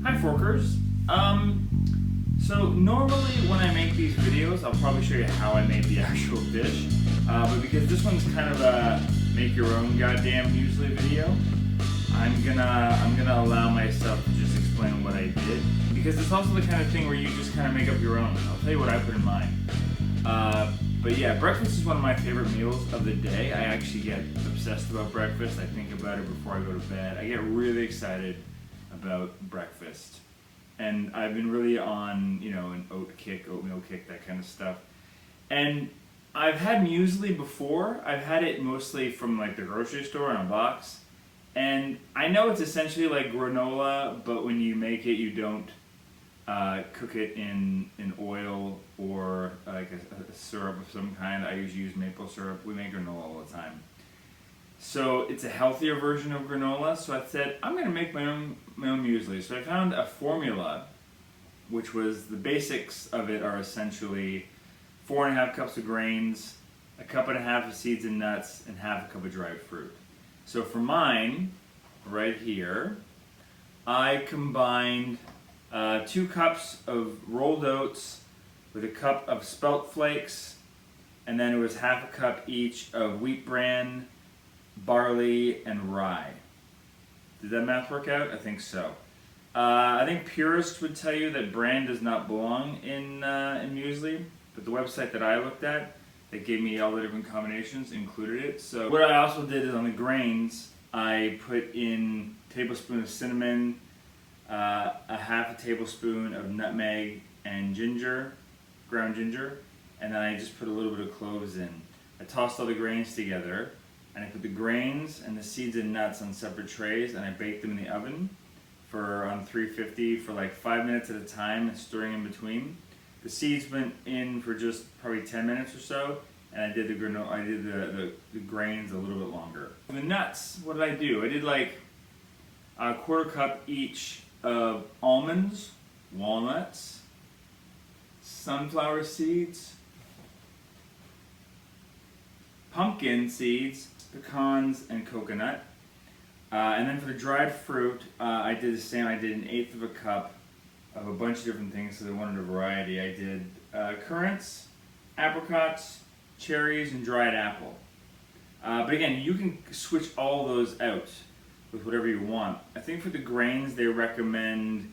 Hi Forkers. So normally when I make these videos, I'll probably show you how I made the actual dish. But because this one's kind of a make your own goddamn muesli video, I'm gonna allow myself to just explain what I did. Because it's also the kind of thing where you just kind of make up your own. I'll tell you what I put in mine. But yeah, breakfast is one of my favorite meals of the day. I actually get obsessed about breakfast. I think about it before I go to bed. I get really excited about breakfast. And I've been really on, an oatmeal kick, that kind of stuff. And I've had muesli before. I've had it mostly from like the grocery store in a box. And I know it's essentially like granola, but when you make it, you don't cook it in oil or like a syrup of some kind. I usually use maple syrup. We make granola all the time. So it's a healthier version of granola. So I said, I'm going to make my own muesli. So I found a formula, which was the basics of it are essentially 4.5 cups of grains, 1.5 cups of seeds and nuts, and 1/2 cup of dried fruit. So for mine, right here, I combined 2 cups of rolled oats with 1 cup of spelt flakes, and then it was 1/2 cup each of wheat bran, barley, and rye. Did that math work out? I think so. I think purists would tell you that bran does not belong in muesli, but the website that I looked at that gave me all the different combinations included it. So what I also did is on the grains, I put in a tablespoon of cinnamon, 1/2 tablespoon of nutmeg and ginger, ground ginger, and then I just put a little bit of cloves in. I tossed all the grains together, and I put the grains and the seeds and nuts on separate trays, and I baked them in the oven on 350 for like 5 minutes at a time, stirring in between. The seeds went in for just probably 10 minutes or so, and I did the grains a little bit longer. The nuts, what did I do? I did like a 1/4 cup each of almonds, walnuts, sunflower seeds, pumpkin seeds, pecans, and coconut. And then for the dried fruit, I did the same. I did 1/8 cup of a bunch of different things, so I wanted a variety. I did currants, apricots, cherries, and dried apple. But again, you can switch all those out with whatever you want. I think for the grains, they recommend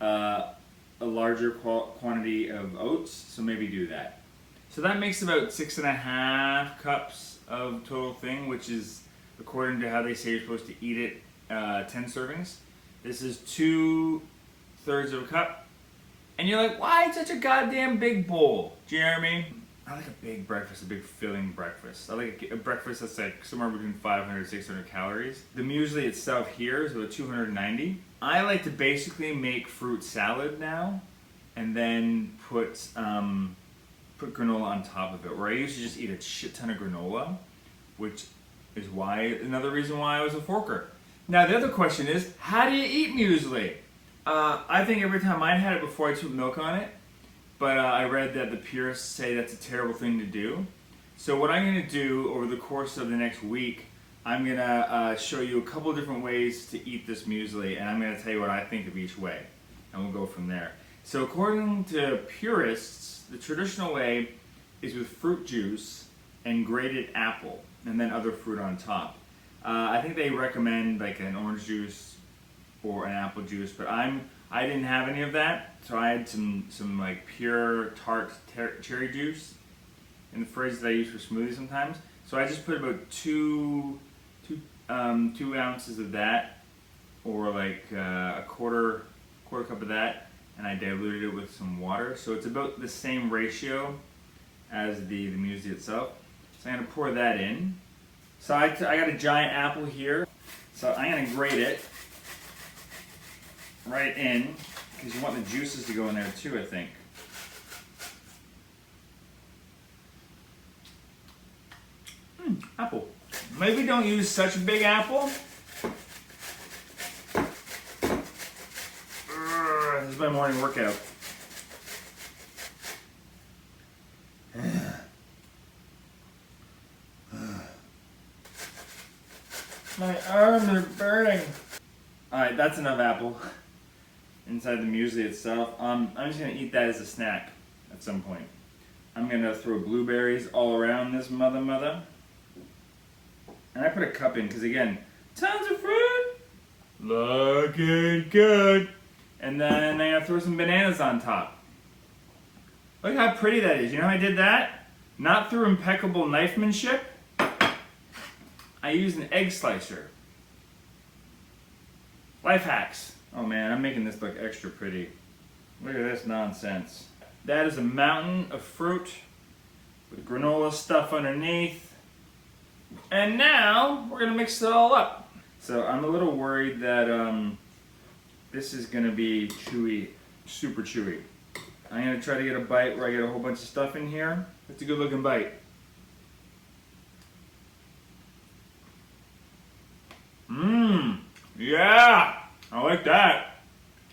a larger quantity of oats, so maybe do that. So that makes about 6.5 cups of total thing, which is, according to how they say you're supposed to eat it, 10 servings. This is 2/3 of a cup. And you're like, why such a goddamn big bowl, Jeremy? I like a big breakfast, a big filling breakfast. I like a breakfast that's like somewhere between 500 and 600 calories. The muesli itself here is about 290. I like to basically make fruit salad now, and then put granola on top of it, where I used to just eat a shit ton of granola, which is another reason why I was a forker. Now the other question is, how do you eat muesli? I think every time I had it before I put milk on it, but I read that the purists say that's a terrible thing to do. So what I'm going to do over the course of the next week, I'm going to show you a couple different ways to eat this muesli, and I'm going to tell you what I think of each way, and we'll go from there. So according to purists, the traditional way is with fruit juice and grated apple, and then other fruit on top. I think they recommend like an orange juice or an apple juice, but I didn't have any of that, so I had some like pure tart cherry juice in the fridge that I use for smoothies sometimes. So I just put about 2 ounces of that, or like a quarter cup of that, and I diluted it with some water. So it's about the same ratio as the muesli itself. So I'm going to pour that in. So I got a giant apple here. So I'm going to grate it right in, because you want the juices to go in there too, I think. Apple. Maybe don't use such a big apple. This is my morning workout. My arms are burning. Alright, that's enough apple. inside the muesli itself. I'm just gonna eat that as a snack at some point. I'm gonna throw blueberries all around this mother. And I put a cup in because again, tons of fruit. Looking good. And then I'm gonna throw some bananas on top. Look how pretty that is. You know how I did that? Not through impeccable knifemanship. I used an egg slicer. Life hacks. Oh man, I'm making this look extra pretty. Look at this nonsense. That is a mountain of fruit with granola stuff underneath. And now we're gonna mix it all up. So I'm a little worried that this is gonna be chewy, super chewy. I'm gonna try to get a bite where I get a whole bunch of stuff in here. It's a good looking bite. Mmm, yeah, I like that.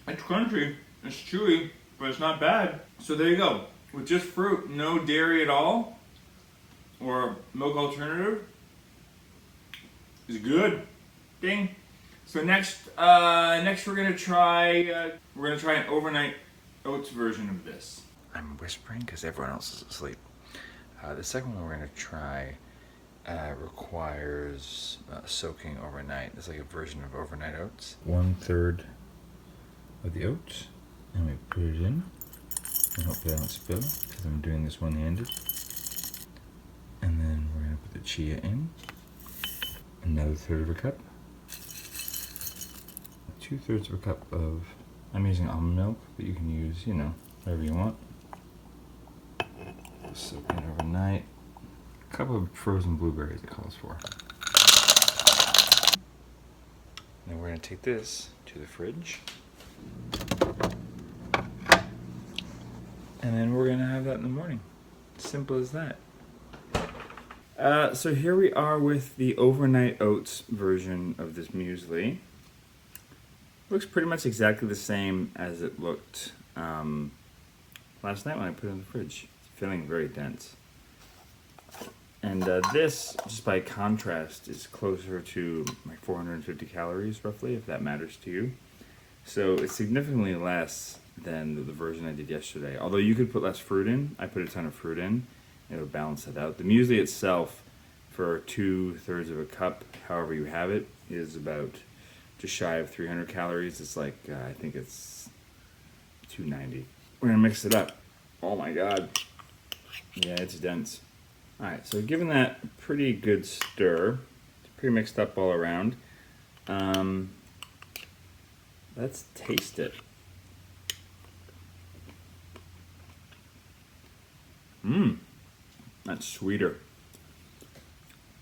It's crunchy, it's chewy, but it's not bad. So there you go. With just fruit, no dairy at all, or milk alternative, is good. Ding. So next we're gonna try an overnight oats version of this. I'm whispering because everyone else is asleep. The second one we're going to try requires soaking overnight. It's like a version of overnight oats. 1/3 of the oats, and we put it in, and hopefully I don't spill because I'm doing this one-handed. And then we're going to put the chia in, another 1/3 of a cup, 2/3 of a cup of, I'm using almond milk, but you can use, you know, whatever you want. Soak in overnight. A cup of frozen blueberries it calls for. Now we're going to take this to the fridge. And then we're going to have that in the morning. Simple as that. So here we are with the overnight oats version of this muesli. Looks pretty much exactly the same as it looked last night when I put it in the fridge. It's feeling very dense. And this, just by contrast, is closer to like 450 calories roughly, if that matters to you. So it's significantly less than the version I did yesterday. Although you could put less fruit in, I put a ton of fruit in. It would balance it out. The muesli itself, for 2/3 of a cup, however you have it, is about just shy of 300 calories. It's like, I think it's 290. We're gonna mix it up. Oh my God. Yeah, it's dense. All right, so given that a pretty good stir, it's pretty mixed up all around. Let's taste it. That's sweeter.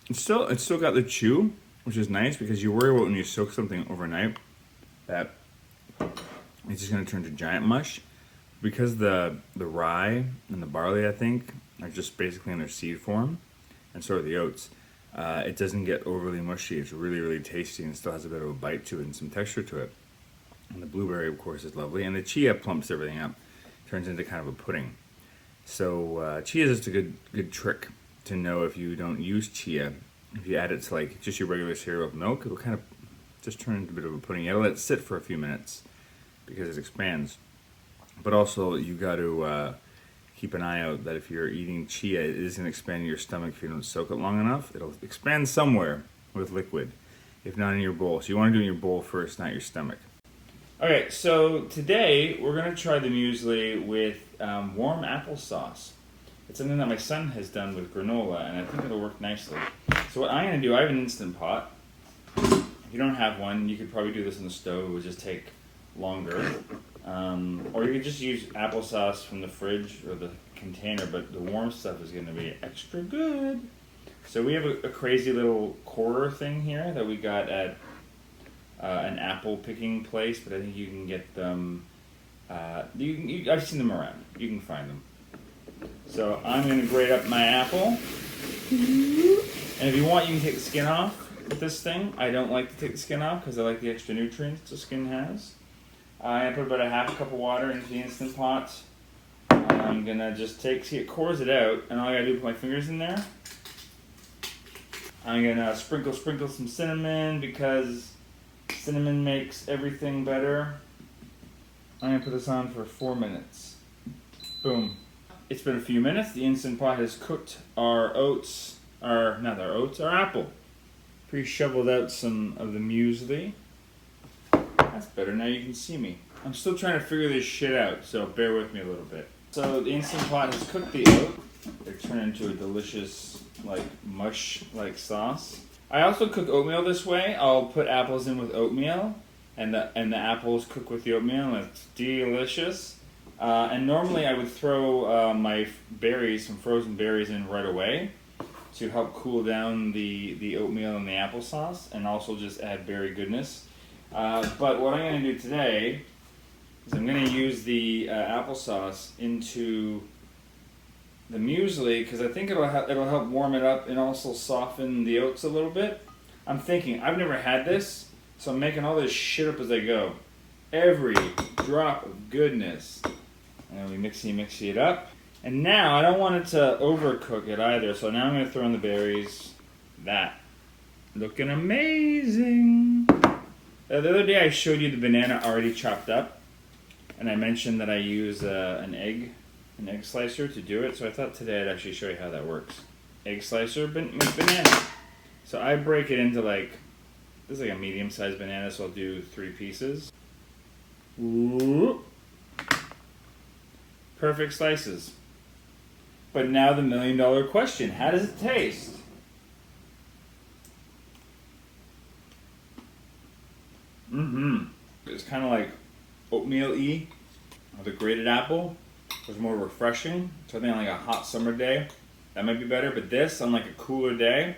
It's still got the chew, which is nice because you worry about when you soak something overnight that it's just gonna turn to giant mush. Because the rye and the barley, I think, are just basically in their seed form, and so are the oats. It doesn't get overly mushy. It's really, really tasty and still has a bit of a bite to it and some texture to it. And the blueberry, of course, is lovely. And the chia plumps everything up, turns into kind of a pudding. So chia is just a good trick to know if you don't use chia. If you add it to like just your regular cereal with milk, it'll kind of just turn into a bit of a pudding. You gotta let it sit for a few minutes because it expands. But also you got to keep an eye out that if you're eating chia, it is going to expand in your stomach if you don't soak it long enough. It'll expand somewhere with liquid, if not in your bowl. So you want to do it in your bowl first, not your stomach. Okay, so today we're going to try the muesli with warm applesauce. It's something that my son has done with granola, and I think it'll work nicely. So what I'm going to do, I have an Instant Pot. If you don't have one, you could probably do this on the stove. It would just take longer. Or you could just use applesauce from the fridge or the container, but the warm stuff is going to be extra good. So we have a crazy little corer thing here that we got at an apple picking place, but I think you can get them, I've seen them around. You can find them. So I'm going to grate up my apple. And if you want, you can take the skin off with this thing. I don't like to take the skin off because I like the extra nutrients the skin has. I put about a half cup of water into the Instant Pot. I'm gonna just see it cores it out, and all I gotta do is put my fingers in there. I'm gonna sprinkle some cinnamon because cinnamon makes everything better. I'm gonna put this on for 4 minutes. Boom. It's been a few minutes. The Instant Pot has cooked our oats, our apple. Pre-shoveled out some of the muesli. That's better, now you can see me. I'm still trying to figure this shit out, so bear with me a little bit. So the Instant Pot has cooked the oat. They're turned into a delicious, like, mush-like sauce. I also cook oatmeal this way. I'll put apples in with oatmeal, and the apples cook with the oatmeal, and it's delicious. And normally I would throw my berries, some frozen berries, in right away to help cool down the oatmeal and the applesauce, and also just add berry goodness. But what I'm going to do today is I'm going to use the applesauce into the muesli, because I think it'll help warm it up and also soften the oats a little bit. I'm thinking, I've never had this, so I'm making all this shit up as I go. Every drop of goodness. And we mixy it up. And now, I don't want it to overcook it either, so now I'm going to throw in the berries. That. Looking amazing. The other day I showed you the banana already chopped up, and I mentioned that I use an egg slicer to do it, so I thought today I'd actually show you how that works. Egg slicer, banana. So I break it into this is like a medium-sized banana, so I'll do 3 pieces. Ooh. Perfect slices. But now the million-dollar question, how does it taste? It's kind of like oatmeal-y, or the grated apple. It's more refreshing. So I think on like a hot summer day, that might be better. But this, on like a cooler day,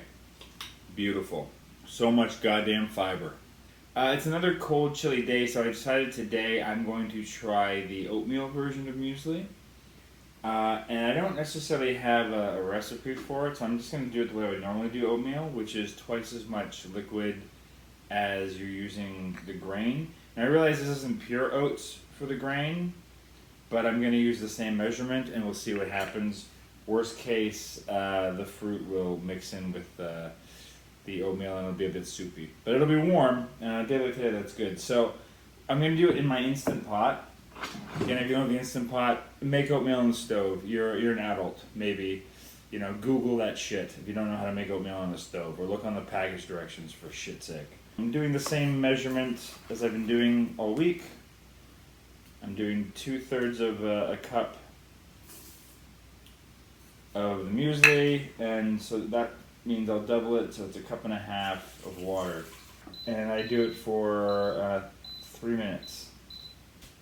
beautiful. So much goddamn fiber. It's another cold, chilly day, so I decided today I'm going to try the oatmeal version of muesli. And I don't necessarily have a recipe for it, so I'm just going to do it the way I would normally do oatmeal, which is twice as much liquid as you're using the grain. And I realize this isn't pure oats for the grain, but I'm going to use the same measurement and we'll see what happens. Worst case, the fruit will mix in with the oatmeal and it'll be a bit soupy. But it'll be warm, and on a day like today, that's good. So I'm going to do it in my Instant Pot. Again, if you don't have the Instant Pot, make oatmeal on the stove. You're an adult, maybe. You know, Google that shit if you don't know how to make oatmeal on the stove, or look on the package directions for shit's sake. I'm doing the same measurement as I've been doing all week. I'm doing 2/3 of a cup of the muesli, and so that means I'll double it, so it's 1.5 cups of water. And I do it for 3 minutes.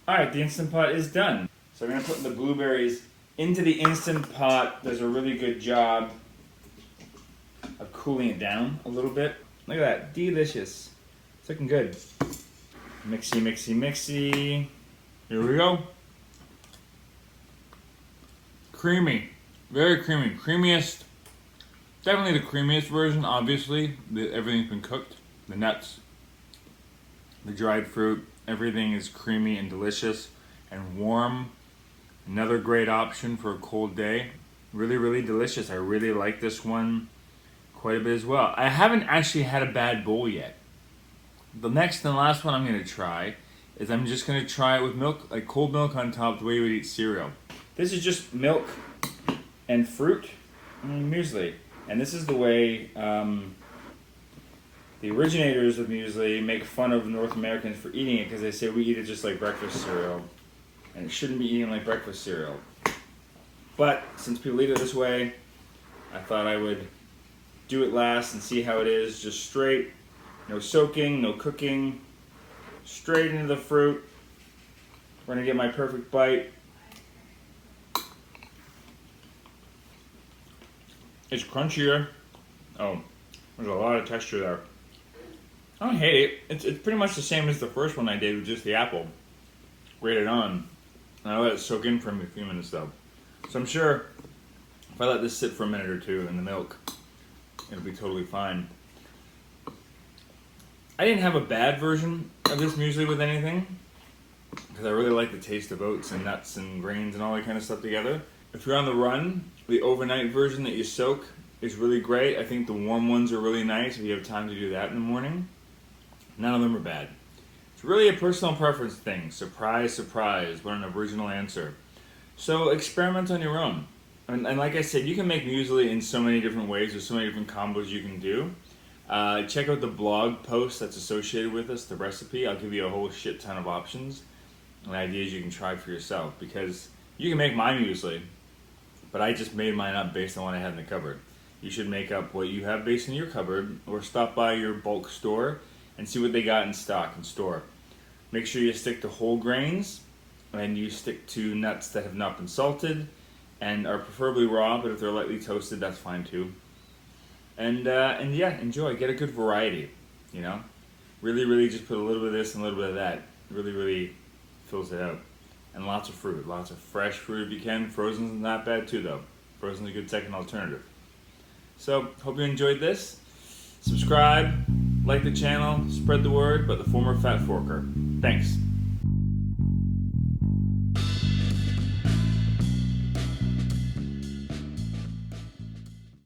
Alright, the Instant Pot is done. So I'm going to put the blueberries into the Instant Pot. Does a really good job of cooling it down a little bit. Look at that, delicious. It's looking good. Mixy. Here we go. Creamy, very creamy. Creamiest, definitely the creamiest version, obviously. Everything's been cooked. The nuts, the dried fruit, everything is creamy and delicious and warm. Another great option for a cold day. Really, really delicious. I really like this one quite a bit as well. I haven't actually had a bad bowl yet. The next and last one I'm going to try is I'm just going to try it with milk, like cold milk on top, the way you would eat cereal. This is just milk and fruit and muesli. And this is the way the originators of muesli make fun of North Americans for eating it, because they say we eat it just like breakfast cereal. And it shouldn't be eaten like breakfast cereal. But since people eat it this way, I thought I would do it last and see how it is. Just straight, no soaking, no cooking, straight into the fruit. We're gonna get my perfect bite. It's crunchier. Oh, there's a lot of texture there. I don't hate it. It's pretty much the same as the first one I did with just the apple grated on. And I let it soak in for a few minutes though. So I'm sure if I let this sit for a minute or two in the milk, it'll be totally fine. I didn't have a bad version of this muesli with anything, because I really like the taste of oats and nuts and grains and all that kind of stuff together. If you're on the run, the overnight version that you soak is really great. I think the warm ones are really nice if you have time to do that in the morning. None of them are bad. It's It's really a personal preference thing. Surprise, surprise, what an original answer. So experiment on your own. And like I said, you can make muesli in so many different ways. There's so many different combos you can do. Check out the blog post that's associated with this, the recipe. I'll give you a whole shit ton of options and ideas you can try for yourself, because you can make my muesli, but I just made mine up based on what I had in the cupboard. You should make up what you have based in your cupboard, or stop by your bulk store and see what they got in stock and store. Make sure you stick to whole grains, and you stick to nuts that have not been salted and are preferably raw, but if they're lightly toasted, that's fine too. And yeah, enjoy. Get a good variety, you know? Really just put a little bit of this and a little bit of that. Really fills it out. And lots of fruit. Lots of fresh fruit if you can. Frozen's not bad too, though. Frozen's a good second alternative. So, hope you enjoyed this. Subscribe, like the channel, spread the word, but the former Fat Forker. Thanks.